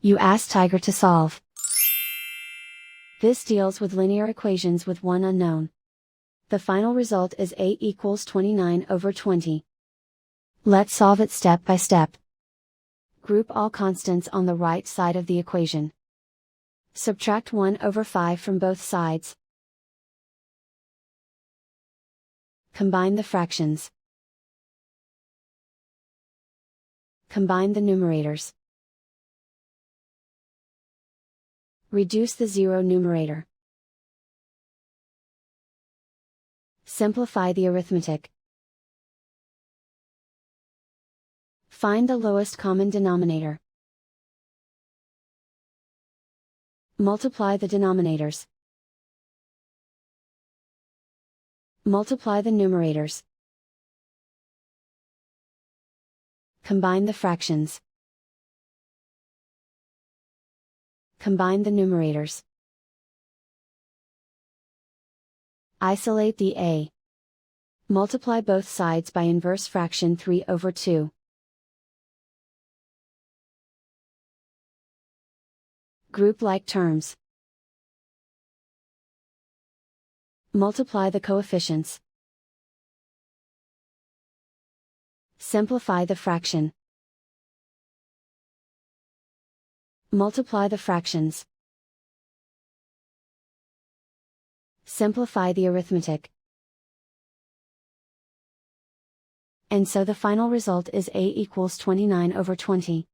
You ask Tiger to solve. This deals with linear equations with one unknown. The final result is 8 equals 29 over 20. Let's solve it step by step. Group all constants on the right side of the equation. Subtract 1 over 5 from both sides. Combine the fractions. Combine the numerators. Reduce the zero numerator. Simplify the arithmetic. Find the lowest common denominator. Multiply the denominators. Multiply the numerators. Combine the fractions. Combine the numerators. Isolate the a. Multiply both sides by inverse fraction 3 over 2. Group like terms. Multiply the coefficients. Simplify the fraction. Multiply the fractions. Simplify the arithmetic. And so the final result is a equals 29 over 20.